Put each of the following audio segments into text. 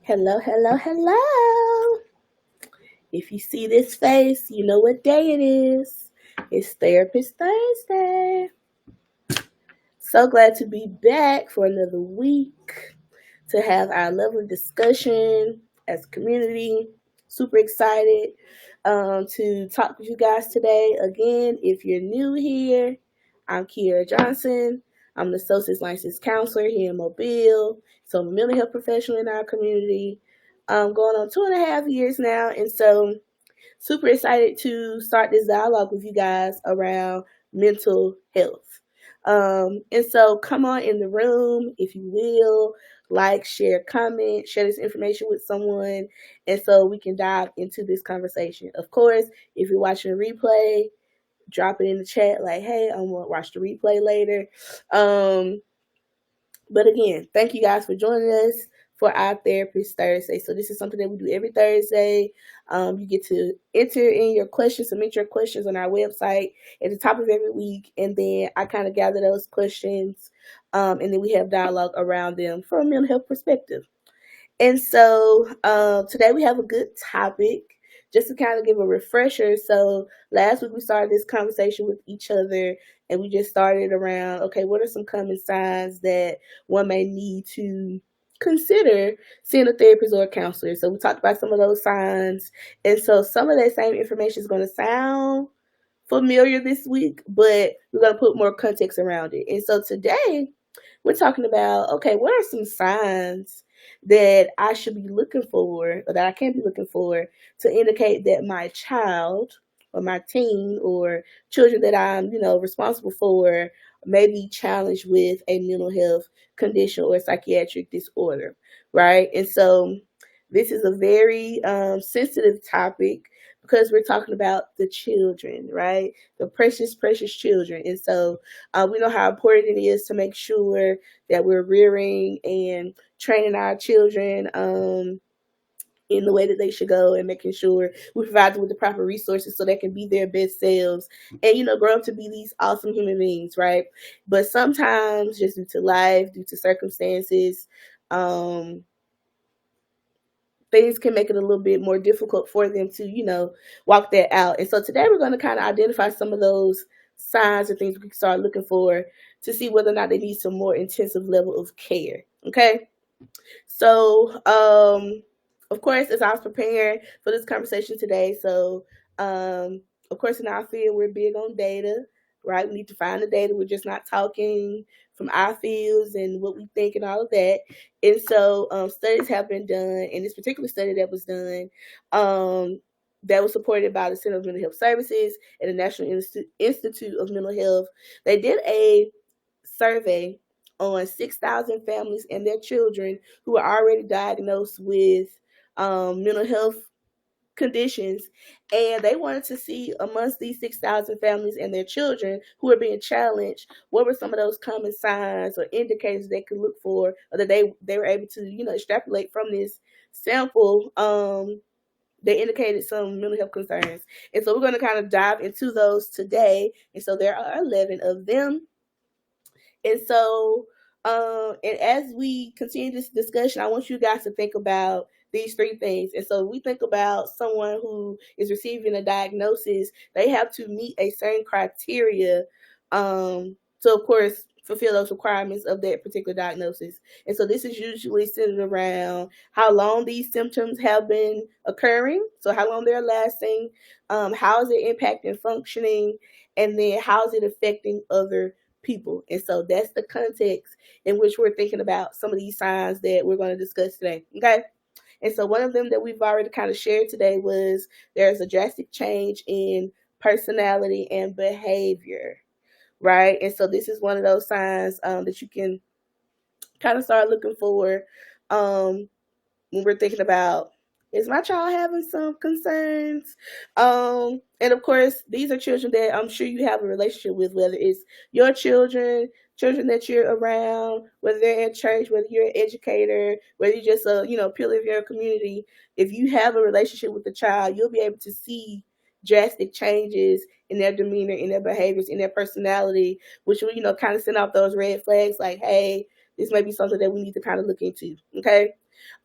Hello, hello, hello. If you see this face, you know what day it is. It's Therapist Thursday. So glad to be back for another week to have our lovely discussion as a community. Super excited to talk with you guys today. Again, if you're new here, I'm Kiera Johnson. I'm an associate licensed counselor here in Mobile. So I'm a mental health professional in our community. Going on 2.5 years now. And so super excited to start this dialogue with you guys around mental health. And so come on in the room, if you will, like, share, comment, share this information with someone, and so we can dive into this conversation. Of course, if you're watching a replay, drop it in the chat like, hey, I'm going to watch the replay later. Um, but again, thank you guys for joining us for our Therapist Thursday. So this is something that we do every Thursday. You get to enter in your questions, submit your questions on our website at the top of every week, and then I kind of gather those questions, and then we have dialogue around them from a mental health perspective. And so today we have a good topic just to kind of give a refresher. So last week we started this conversation with each other and we just started around, okay, what are some common signs that one may need to consider seeing a therapist or a counselor? So we talked about some of those signs. And so some of that same information is going to sound familiar this week, but we're going to put more context around it. And so today we're talking about, okay, what are some signs that I should be looking for or that I can be looking for to indicate that my child or my teen or children that I'm, responsible for may be challenged with a mental health condition or psychiatric disorder, right? And so this is a very sensitive topic because we're talking about the children, right? The precious, precious children. And so we know how important it is to make sure that we're rearing and training our children in the way that they should go and making sure we provide them with the proper resources so they can be their best selves and, grow up to be these awesome human beings, right? But sometimes, just due to life, due to circumstances, um, things can make it a little bit more difficult for them to, walk that out. And so today we're going to kind of identify some of those signs and things we can start looking for to see whether or not they need some more intensive level of care. Okay. So, of course, as I was preparing for this conversation today, so of course, in our field, we're big on data, right? We need to find the data. We're just not talking from our fields and what we think and all of that. And so, studies have been done, and this particular study that was done, that was supported by the Center of Mental Health Services and the National Institute of Mental Health. They did a survey on 6,000 families and their children who are already diagnosed with mental health conditions, and they wanted to see amongst these 6,000 families and their children who are being challenged, what were some of those common signs or indicators they could look for, or that they were able to extrapolate from this sample. They indicated some mental health concerns, and so we're going to kind of dive into those today. And so there are 11 of them. And so, and as we continue this discussion, I want you guys to think about these three things. And so, we think about someone who is receiving a diagnosis, they have to meet a certain criteria to, of course, fulfill those requirements of that particular diagnosis. And so, this is usually centered around how long these symptoms have been occurring, so how long they're lasting, how is it impacting functioning, and then how is it affecting other people. And so that's the context in which we're thinking about some of these signs that we're going to discuss today. Okay. And so one of them that we've already kind of shared today was there's a drastic change in personality and behavior, right? And so this is one of those signs that you can kind of start looking for when we're thinking about, is my child having some concerns? And of course, these are children that I'm sure you have a relationship with, whether it's your children, children that you're around, whether they're at church, whether you're an educator, whether you're just a pillar of your community. If you have a relationship with the child, you'll be able to see drastic changes in their demeanor, in their behaviors, in their personality, which will kind of send off those red flags like, hey, this may be something that we need to kind of look into. Okay.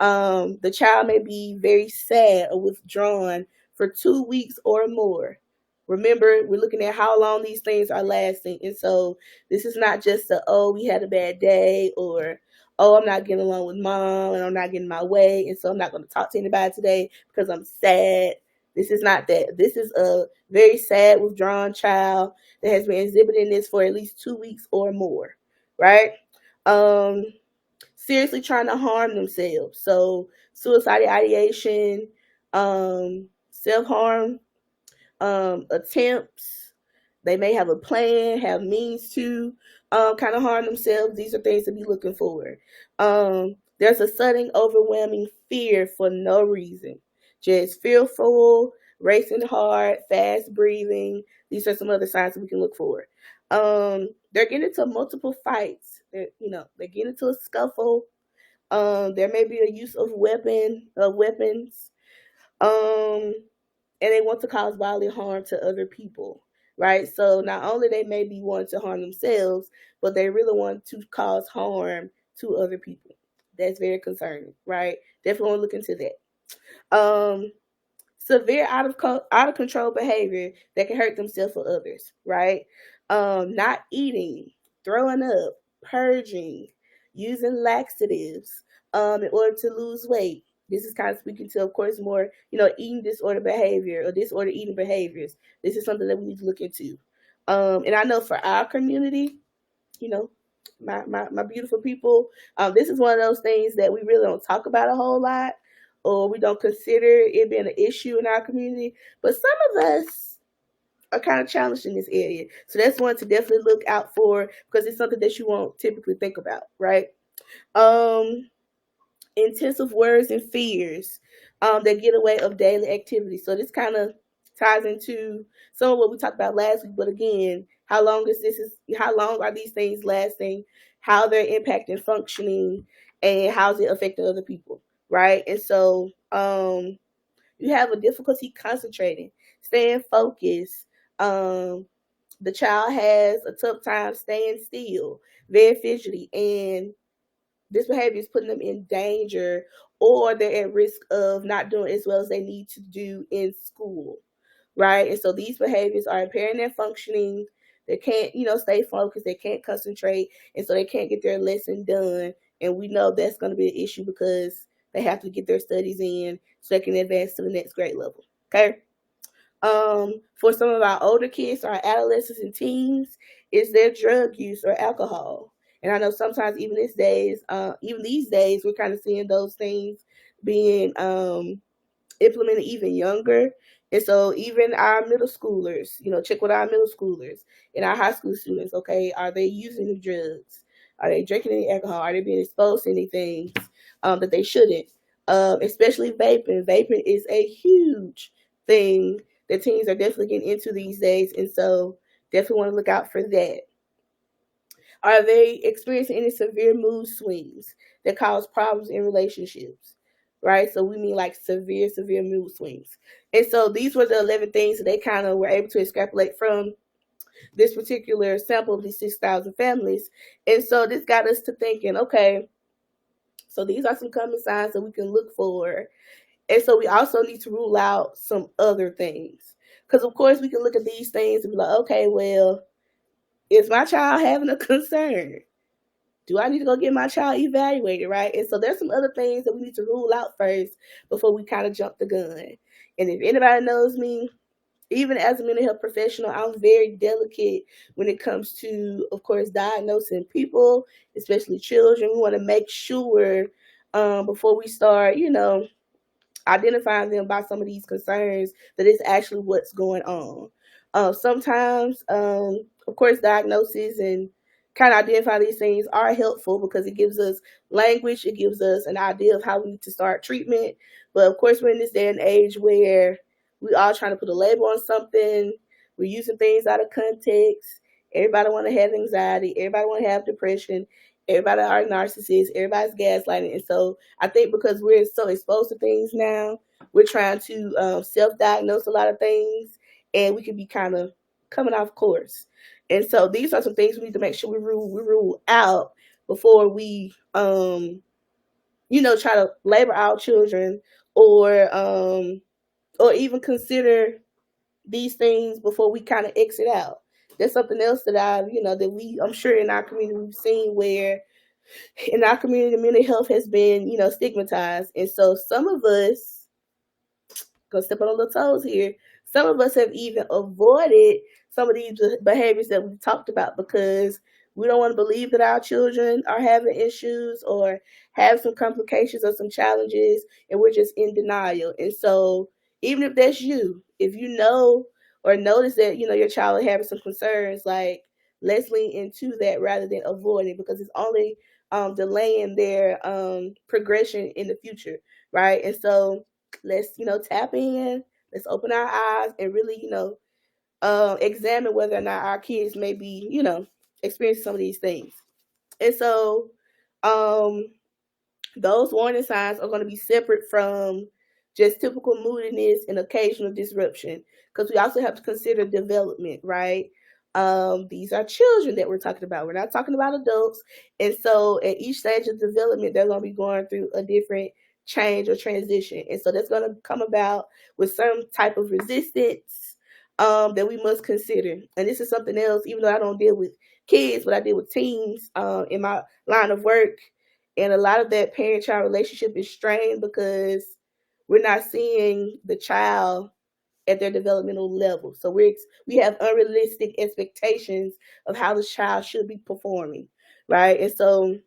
The child may be very sad or withdrawn for 2 weeks or more. Remember, we're looking at how long these things are lasting. And so this is not just oh, we had a bad day, or oh, I'm not getting along with mom and I'm not getting my way. And so I'm not going to talk to anybody today because I'm sad. This is not that. This is a very sad, withdrawn child that has been exhibiting this for at least 2 weeks or more, right? Um, Seriously trying to harm themselves. So suicidal ideation, self harm attempts. They may have a plan, have means to kind of harm themselves. These are things to be looking for. There's a sudden, overwhelming fear for no reason, just fearful, racing heart, fast breathing. These are some other signs that we can look for. They're getting into multiple fights. They get into a scuffle. There may be a use of weapons. Um, and they want to cause bodily harm to other people, right? So not only they may be wanting to harm themselves, but they really want to cause harm to other people. That's very concerning, right? Definitely want to look into that. Severe out of control behavior that can hurt themselves or others, right? Not eating, throwing up, purging, using laxatives in order to lose weight. This is kind of speaking to, of course, more eating disorder behavior or disorder eating behaviors. This is something that we need to look into. And I know for our community, you know, my beautiful people, this is one of those things that we really don't talk about a whole lot, or we don't consider it being an issue in our community. But some of us are kind of challenged in this area. So that's one to definitely look out for, because it's something that you won't typically think about, right? Um, Intensive worries and fears that get away of daily activity. So this kind of ties into some of what we talked about last week. But again, how long are these things lasting? How they're impacting functioning, and how's it affecting other people, right? And so you have a difficulty concentrating, staying focused. The child has a tough time staying still, very fidgety, and this behavior is putting them in danger, or they're at risk of not doing as well as they need to do in school, right? And so these behaviors are impairing their functioning. They can't, stay focused. They can't concentrate, and so they can't get their lesson done. And we know that's going to be an issue because they have to get their studies in so they can advance to the next grade level. Okay. For some of our older kids, our adolescents and teens, is their drug use or alcohol. And I know sometimes even these days, we're kind of seeing those things being implemented even younger. And so even our middle schoolers, check with our middle schoolers and our high school students. Okay, are they using the drugs? Are they drinking any alcohol? Are they being exposed to anything that they shouldn't? Especially vaping. Vaping is a huge thing that teens are definitely getting into these days, and so definitely want to look out for that. Are they experiencing any severe mood swings that cause problems in relationships? Right? So we mean like severe mood swings. And so these were the 11 things that they kind of were able to extrapolate from this particular sample of these 6,000 families. And so this got us to thinking, okay, so these are some common signs that we can look for. And so we also need to rule out some other things. Because, of course, we can look at these things and be like, okay, well, is my child having a concern? Do I need to go get my child evaluated, right? And so there's some other things that we need to rule out first before we kind of jump the gun. And if anybody knows me, even as a mental health professional, I'm very delicate when it comes to, of course, diagnosing people, especially children. We want to make sure before we start, identifying them by some of these concerns that it's actually what's going on. Sometimes, of course, diagnosis and kind of identify these things are helpful because it gives us language, it gives us an idea of how we need to start treatment. But of course, we're in this day and age where we all trying to put a label on something. We're using things out of context. Everybody want to have anxiety. Everybody want to have depression. Everybody are narcissists. Everybody's gaslighting. And so I think because we're so exposed to things now, we're trying to self-diagnose a lot of things, and we can be kind of coming off course. And so these are some things we need to make sure we rule out before we try to label our children or even consider these things before we kind of exit out. That's something else that I'm sure in our community we've seen where in our community mental health has been, stigmatized. And so some of us, gonna step on the toes here. Some of us have even avoided some of these behaviors that we've talked about because we don't want to believe that our children are having issues or have some complications or some challenges, and we're just in denial. And so, even if that's you, if you know or notice that your child is having some concerns, like let's lean into that rather than avoiding because it's only delaying their progression in the future, right? And so let's tap in, let's open our eyes and really examine whether or not our kids may be experiencing some of these things. And so um those warning signs are going to be separate from just typical moodiness and occasional disruption because we also have to consider development, right? These are children that we're talking about. We're not talking about adults. And so at each stage of development, they're going to be going through a different change or transition. And so that's going to come about with some type of resistance that we must consider. And this is something else, even though I don't deal with kids, but I deal with teens in my line of work, and a lot of that parent child relationship is strained because we're not seeing the child at their developmental level. So we have unrealistic expectations of how the child should be performing, right? And so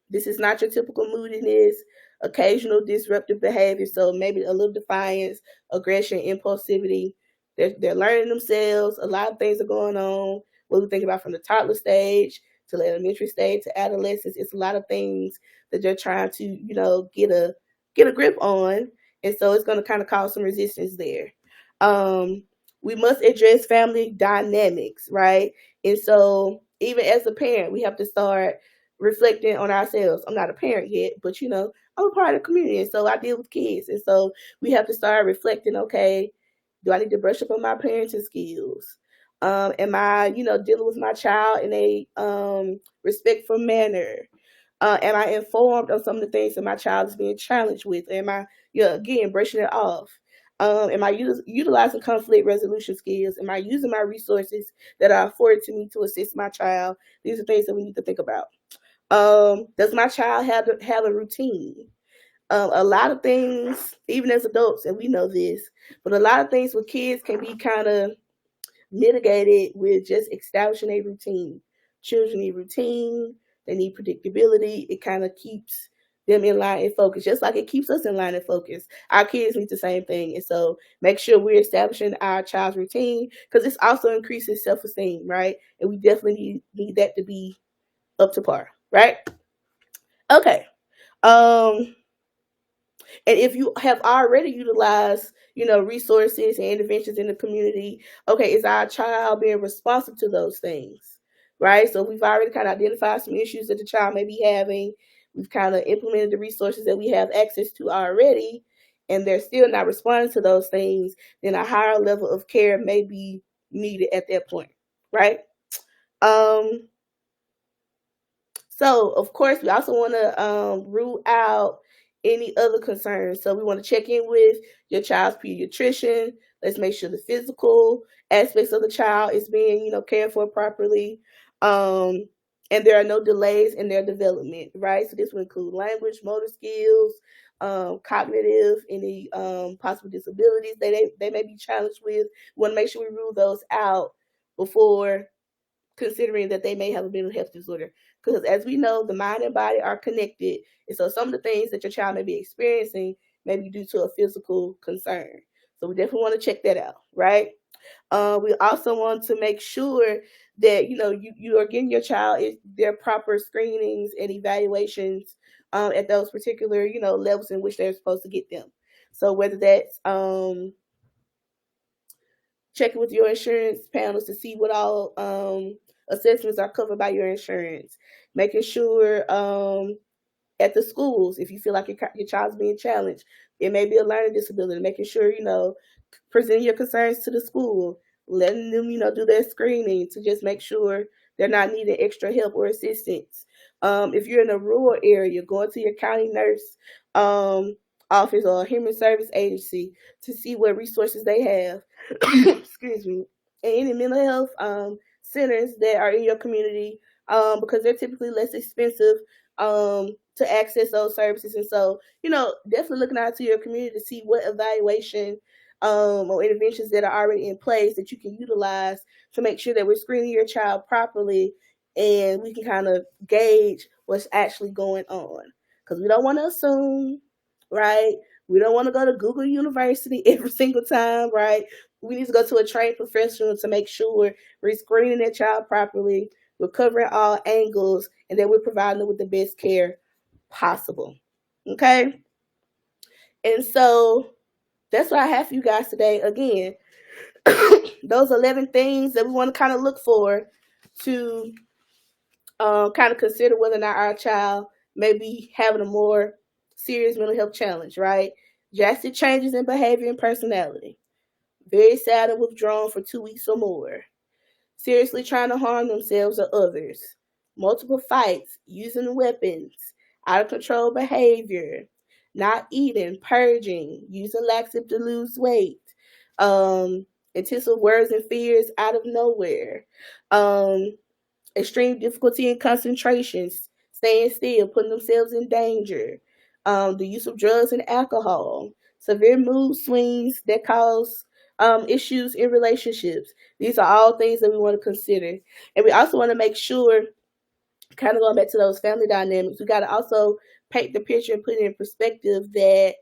this is not your typical moodiness, occasional disruptive behavior. So maybe a little defiance, aggression, impulsivity. They're learning themselves. A lot of things are going on. What we think about from the toddler stage to the elementary stage to adolescence, it's a lot of things that they're trying to, get a grip on. And so it's going to kind of cause some resistance there. Um, we must address family dynamics, right? And so even as a parent, we have to start reflecting on ourselves. I'm not a parent yet, but I'm a part of the community, and so I deal with kids, and so we have to start reflecting. Okay, do I need to brush up on my parenting skills? Am I, dealing with my child in a respectful manner? Am I informed on some of the things that my child is being challenged with? Am I, again, brushing it off? Am I utilizing conflict resolution skills? Am I using my resources that are afforded to me to assist my child? These are things that we need to think about. Does my child have a routine? A lot of things, even as adults, and we know this, but a lot of things with kids can be kind of mitigated with just establishing a routine. Children need routine, they need predictability. It kind of keeps them in line and focus, just like it keeps us in line and focus. Our kids need the same thing. And so make sure we're establishing our child's routine because this also increases self esteem, right? And we definitely need that to be up to par, right? Okay. Um, and if you have already utilized, resources and interventions in the community, okay, is our child being responsive to those things, right? So we've already kind of identified some issues that the child may be having. We've kind of implemented the resources that we have access to already, and they're still not responding to those things. Then a higher level of care may be needed at that point, right? Um, So, of course, we also want to rule out any other concerns. So, we want to check in with your child's pediatrician. Let's make sure the physical aspects of the child is being, cared for properly. Um, and there are no delays in their development, right? So, this will include language, motor skills, cognitive, any possible disabilities they may be challenged with. We want to make sure we rule those out before considering that they may have a mental health disorder. Because as we know, the mind and body are connected. And so some of the things that your child may be experiencing may be due to a physical concern. So we definitely want to check that out, right? We also want to make sure that you are getting your child their proper screenings and evaluations at those particular levels in which they're supposed to get them. So whether that's checking with your insurance panels to see what all assessments are covered by your insurance. Making sure at the schools, if you feel like your child's being challenged, it may be a learning disability. Making sure presenting your concerns to the school, letting them do their screening to just make sure they're not needing extra help or assistance. If you're in a rural area, going to your county nurse office or human service agency to see what resources they have. Excuse me. And any mental health centers that are in your community, because they're typically less expensive to access those services. And so, definitely looking out to your community to see what evaluation or interventions that are already in place that you can utilize to make sure that we're screening your child properly and we can kind of gauge what's actually going on. Because we don't want to assume, right? We don't want to go to Google University every single time, right? We need to go to a trained professional to make sure we're screening that child properly, we're covering all angles, and that we're providing them with the best care possible. Okay? And so that's what I have for you guys today. Again, those 11 things that we want to kind of look for to kind of consider whether or not our child may be having a more serious mental health challenge, right? Drastic changes in behavior and personality, very sad and withdrawn for 2 weeks or more, seriously trying to harm themselves or others, multiple fights, using weapons, out of control behavior, not eating, purging, using laxative to lose weight, um, intensive words and fears out of nowhere, extreme difficulty in concentration, staying still, putting themselves in danger, the use of drugs and alcohol, severe mood swings that cause issues in relationships. These are all things that we want to consider. And we also want to make sure, kind of going back to those family dynamics, we got to also paint the picture and put it in perspective that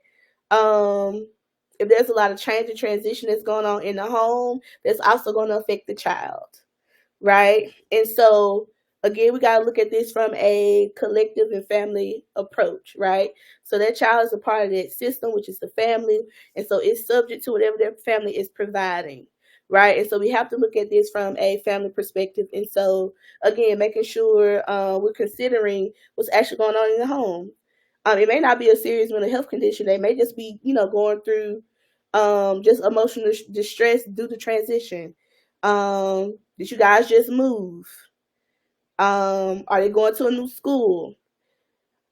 if there's a lot of change and transition that's going on in the home, that's also going to affect the child, right? And so again, we got to look at this from a collective and family approach, right? So that child is a part of that system, which is the family, and so it's subject to whatever their family is providing, right? And so we have to look at this from a family perspective. And so again, making sure we're considering what's actually going on in the home. It may not be a serious mental health condition. They may just be, going through just emotional distress due to transition. Did you guys just move? Are they going to a new school?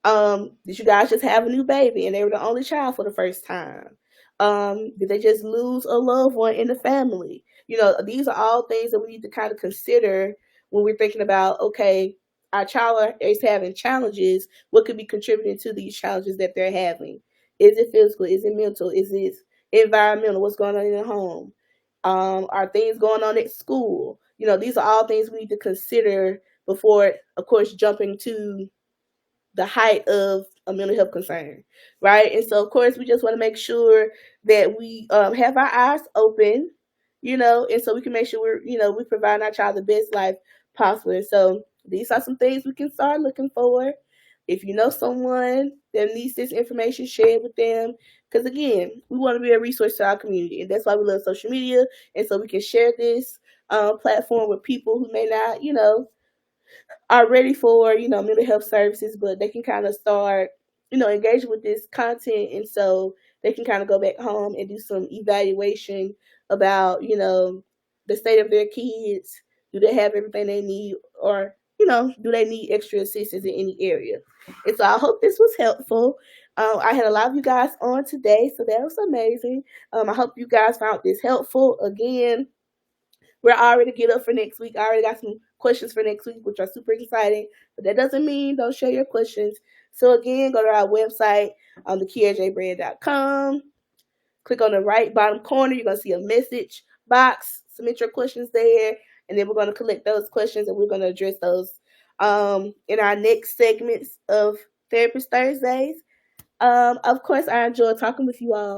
Did you guys just have a new baby and they were the only child for the first time? Did they just lose a loved one in the family? These are all things that we need to kind of consider when we're thinking about, okay, our child is having challenges. What could be contributing to these challenges that they're having? Is it physical? Is it mental? Is it environmental? What's going on in the home? Are things going on at school? These are all things we need to consider before, of course, jumping to the height of a mental health concern, right? And so, of course, we just want to make sure that we have our eyes open, and so we can make sure we provide our child the best life possible. And so, these are some things we can start looking for. If you know someone that needs this information, share it with them. Because again, we want to be a resource to our community, and that's why we love social media. And so we can share this platform with people who may not, are ready for, mental health services, but they can kind of start, engaging with this content. And so they can kind of go back home and do some evaluation about, the state of their kids. Do they have everything they need, or, do they need extra assistance in any area? And so I hope this was helpful. I had a lot of you guys on today, so that was amazing. I hope you guys found this helpful. Again, we're already get up for next week. I already got some questions for next week, which are super exciting. But that doesn't mean don't share your questions. So again, go to our website, thekiajbrand.com. Click on the right bottom corner. You're going to see a message box. Submit your questions there. And then we're going to collect those questions and we're going to address those in our next segments of Therapist Thursdays. Of course, I enjoy talking with you all.